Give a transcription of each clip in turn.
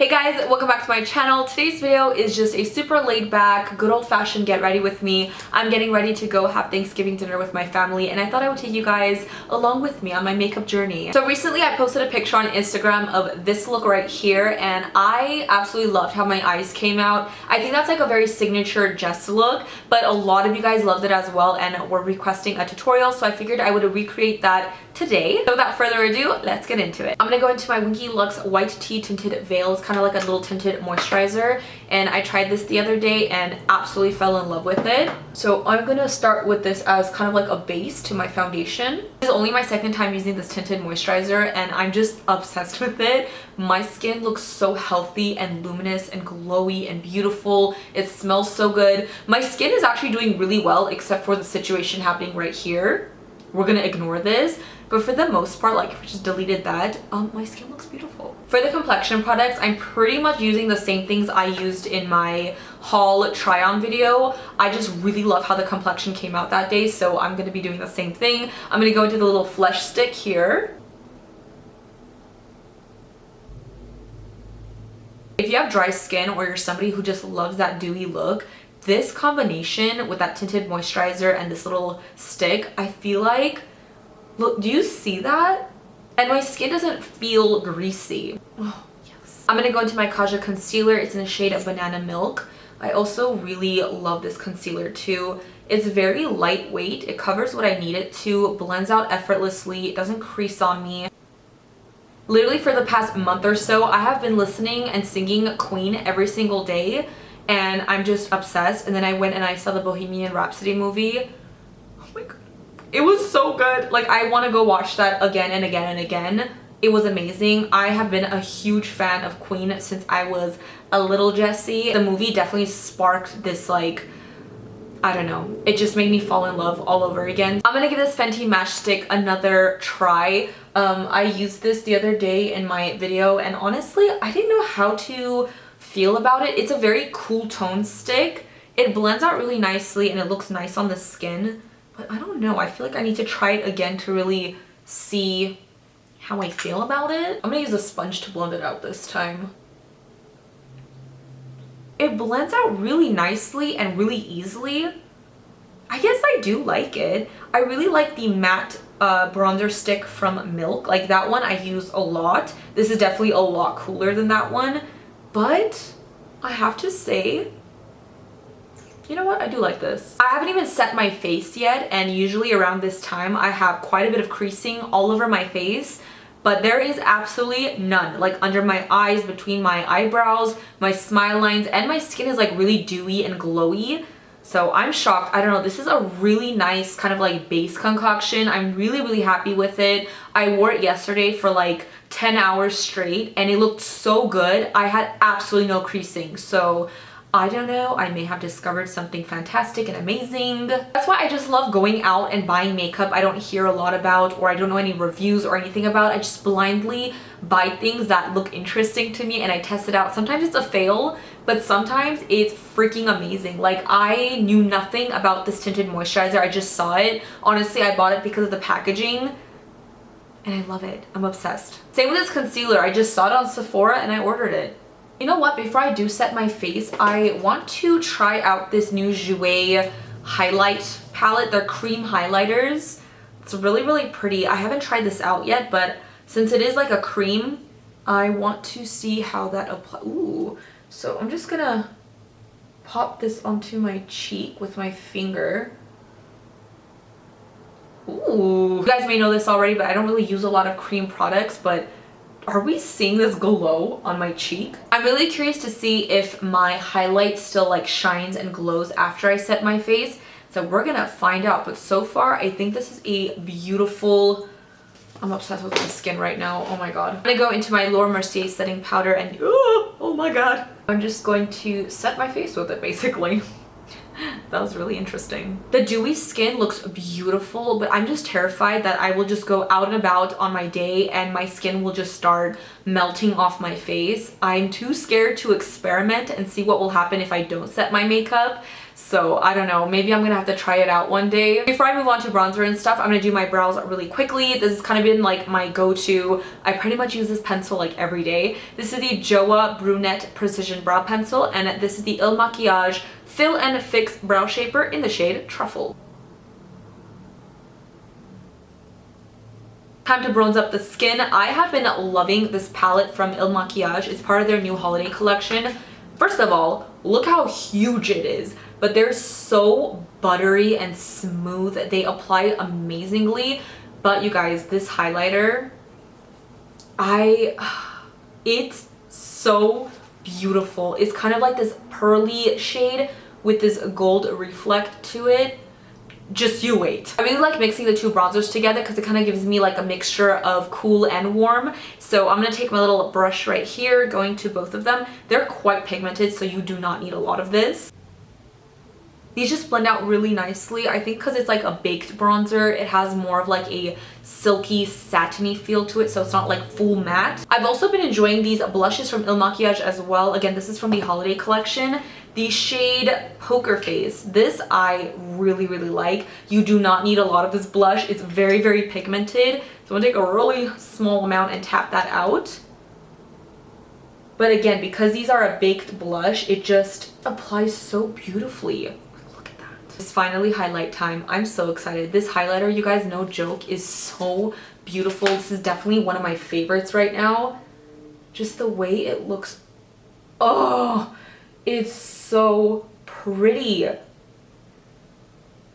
Hey guys, welcome back to my channel. Today's video is just a super laid back, good old-fashioned get ready with me. I'm getting ready to go have Thanksgiving dinner with my family and I thought I would take you guys along with me on my makeup journey. So recently I posted a picture on Instagram of this look right here and I absolutely loved how my eyes came out. I think that's like a very signature Jesi look, but a lot of you guys loved it as well and were requesting a tutorial, so I figured I would recreate that today. So without further ado, let's get into it. I'm gonna go into my Winky Luxe White Tea Tinted Veil. It's kind of like a little tinted moisturizer and I tried this the other day and absolutely fell in love with it. So I'm gonna start with this as kind of like a base to my foundation. This is only my second time using this tinted moisturizer and I'm just obsessed with it. My skin looks so healthy and luminous and glowy and beautiful. It smells so good. My skin is actually doing really well except for the situation happening right here. We're gonna ignore this, but for the most part, like if I just deleted that, my skin looks beautiful. For the complexion products, I'm pretty much using the same things I used in my haul try on video. I just really love how the complexion came out that day, so I'm gonna be doing the same thing. I'm gonna go into the little flesh stick here. If you have dry skin or you're somebody who just loves that dewy look, this combination with that tinted moisturizer and this little stick, I feel like, look, do you see that? And my skin doesn't feel greasy. Oh, yes. I'm gonna go into my Kaja concealer. It's in the shade of Banana Milk. I also really love this concealer too. It's very lightweight. It covers what I need it to, blends out effortlessly. It doesn't crease on me. Literally for the past month or so, I have been listening and singing Queen every single day. And I'm just obsessed. And then I went and I saw the Bohemian Rhapsody movie. Oh my god. It was so good. Like, I want to go watch that again and again and again. It was amazing. I have been a huge fan of Queen since I was a little Jesi. The movie definitely sparked this, like, I don't know. It just made me fall in love all over again. I'm gonna give this Fenty Matchstick another try. I used this the other day in my video and honestly, I didn't know how to feel about it. It's a very cool tone stick. It blends out really nicely and it looks nice on the skin, but I don't know, I feel like I need to try it again to really see how I feel about it. I'm gonna use a sponge to blend it out this time. It blends out really nicely and really easily. I guess I do like it. I really like the matte bronzer stick from Milk. Like, that one I use a lot. This is definitely a lot cooler than that one. But I have to say, you know what? I do like this. I haven't even set my face yet, and usually around this time I have quite a bit of creasing all over my face, but there is absolutely none. Like under my eyes, between my eyebrows, my smile lines, and my skin is like really dewy and glowy. So I'm shocked. I don't know, this is a really nice kind of like base concoction. I'm really happy with it. I wore it yesterday for like 10 hours straight and it looked so good. I had absolutely no creasing. So I don't know, I may have discovered something fantastic and amazing. That's why I just love going out and buying makeup I don't hear a lot about or I don't know any reviews or anything about. I just blindly buy things that look interesting to me and I test it out. Sometimes it's a fail, but sometimes it's freaking amazing. Like, I knew nothing about this tinted moisturizer. I just saw it. Honestly, I bought it because of the packaging and I love it. I'm obsessed. Same with this concealer. I just saw it on Sephora and I ordered it. You know what? Before I do set my face, I want to try out this new Jouer highlight palette. They're cream highlighters. It's really pretty. I haven't tried this out yet, but since it is like a cream, I want to see how that applies. Ooh. So I'm just gonna pop this onto my cheek with my finger. Ooh. You guys may know this already, but I don't really use a lot of cream products, but are we seeing this glow on my cheek? I'm really curious to see if my highlight still like shines and glows after I set my face. So we're gonna find out. But so far, I think this is a beautiful... I'm obsessed with my skin right now. Oh my god. I'm gonna go into my Mercier setting powder and... oh my god. I'm just going to set my face with it basically. That was really interesting. The dewy skin looks beautiful, but I'm just terrified that I will just go out and about on my day and my skin will just start melting off my face. I'm too scared to experiment and see what will happen if I don't set my makeup. So I don't know, maybe I'm gonna have to try it out one day. Before I move on to bronzer and stuff, I'm gonna do my brows really quickly. This has kind of been like my go-to. I pretty much use this pencil like every day. This is the Joah Brunette Precision Brow Pencil, and this is the Makiage Fill and Fix Brow Shaper in the shade Truffle. Time to bronze up the skin. I have been loving this palette from Makiage. It's part of their new holiday collection. First of all, look how huge it is, but they're so buttery and smooth. They apply amazingly. But you guys, this highlighter, it's so beautiful. It's kind of like this pearly shade with this gold reflect to it. Just you wait. I really like mixing the two bronzers together because it kind of gives me like a mixture of cool and warm. So I'm going to take my little brush right here, going to both of them. They're quite pigmented, so you do not need a lot of this. These just blend out really nicely. I think because it's like a baked bronzer, it has more of like a silky, satiny feel to it, so it's not like full matte. I've also been enjoying these blushes from Makiage as well. Again, this is from the holiday collection. The shade Poker Face. This I really, really like. You do not need a lot of this blush. It's very, very pigmented. So I'm gonna take a really small amount and tap that out. But again, because these are a baked blush, it just applies so beautifully. Look at that. It's finally highlight time. I'm so excited. This highlighter, you guys, no joke, is so beautiful. This is definitely one of my favorites right now. Just the way it looks. Oh, it's so pretty.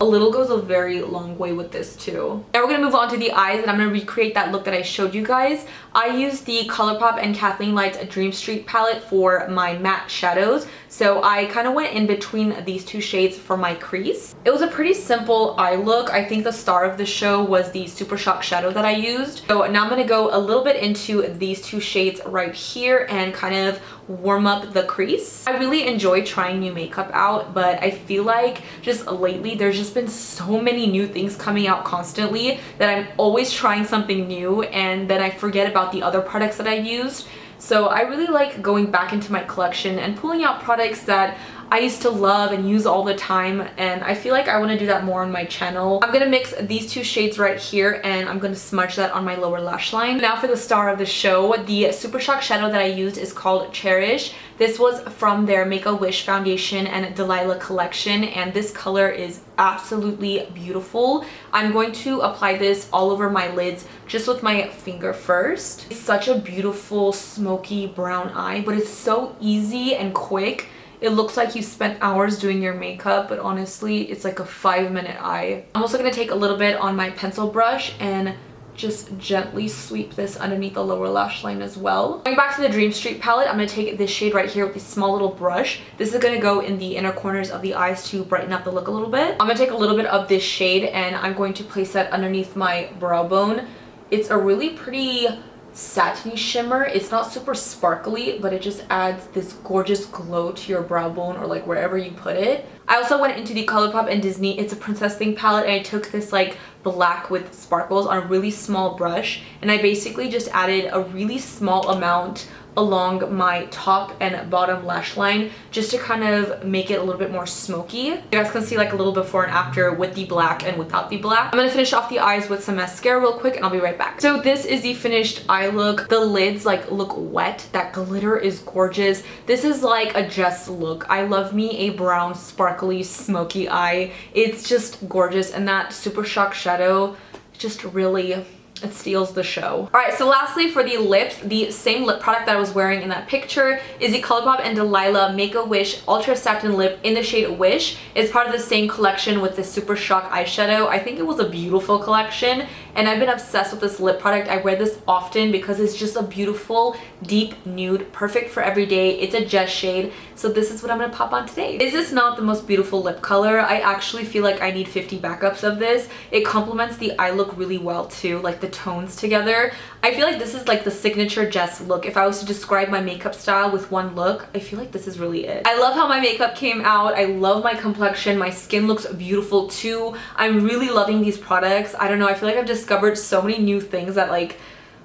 A little goes a very long way with this too. Now we're gonna move on to the eyes, and I'm gonna recreate that look that I showed you guys. I used the Colourpop and Kathleen Light's Dream Street palette for my matte shadows. So I kind of went in between these two shades for my crease. It was a pretty simple eye look. I think the star of the show was the Super Shock shadow that I used. So now I'm gonna go a little bit into these two shades right here and kind of warm up the crease. I really enjoy trying new makeup out, but I feel like just lately there's just been so many new things coming out constantly that I'm always trying something new, and then I forget about the other products that I used. So I really like going back into my collection and pulling out products that I used to love and use all the time, and I feel like I want to do that more on my channel. I'm going to mix these two shades right here, and I'm going to smudge that on my lower lash line. Now for the star of the show, the Super Shock shadow that I used is called Cherish. This was from their Make-A-Wish Foundation and Delilah collection, and this color is absolutely beautiful. I'm going to apply this all over my lids just with my finger first. It's such a beautiful smoky brown eye, but it's so easy and quick. It looks like you spent hours doing your makeup, but honestly, it's like a 5-minute eye. I'm also going to take a little bit on my pencil brush and just gently sweep this underneath the lower lash line as well. Going back to the Dream Street palette, I'm going to take this shade right here with this small little brush. This is going to go in the inner corners of the eyes to brighten up the look a little bit. I'm going to take a little bit of this shade and I'm going to place that underneath my brow bone. It's a really pretty satiny shimmer. It's not super sparkly, but it just adds this gorgeous glow to your brow bone or like wherever you put it. I also went into the Colourpop and Disney It's a Princess Thing palette, and I took this like black with sparkles on a really small brush, and I basically just added a really small amount along my top and bottom lash line just to kind of make it a little bit more smoky. You guys can see like a little before and after with the black and without the black. I'm gonna finish off the eyes with some mascara real quick and I'll be right back. So this is the finished eye look. The lids like look wet. That glitter is gorgeous. This is like a Jess look. I love me a brown sparkly smoky eye. It's just gorgeous, and that Super Shock shadow just really, it steals the show. Alright, so lastly for the lips, the same lip product that I was wearing in that picture is the Colourpop and Delilah Make-A-Wish Ultra Satin Lip in the shade Wish. It's part of the same collection with the Super Shock eyeshadow. I think it was a beautiful collection, and I've been obsessed with this lip product. I wear this often because it's just a beautiful, deep nude, perfect for every day. It's a Jess shade, so this is what I'm gonna pop on today. Is this not the most beautiful lip color? I actually feel like I need 50 backups of this. It complements the eye look really well too, like the tones together. I feel like this is like the signature Jess look. If I was to describe my makeup style with one look, I feel like this is really it. I love how my makeup came out. I love my complexion. My skin looks beautiful too. I'm really loving these products. I don't know, I feel like I've discovered so many new things that like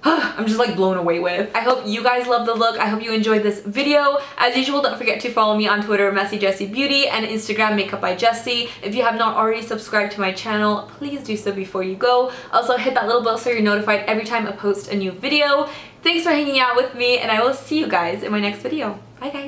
I'm just like blown away with. I hope you guys love the look. I hope you enjoyed this video. As usual, don't forget to follow me on Twitter, mesijesibeauty, and Instagram, Makeup by Jesi. If you have not already subscribed to my channel, please do so before you go. Also, hit that little bell so you're notified every time I post a new video. Thanks for hanging out with me, and I will see you guys in my next video. Bye guys.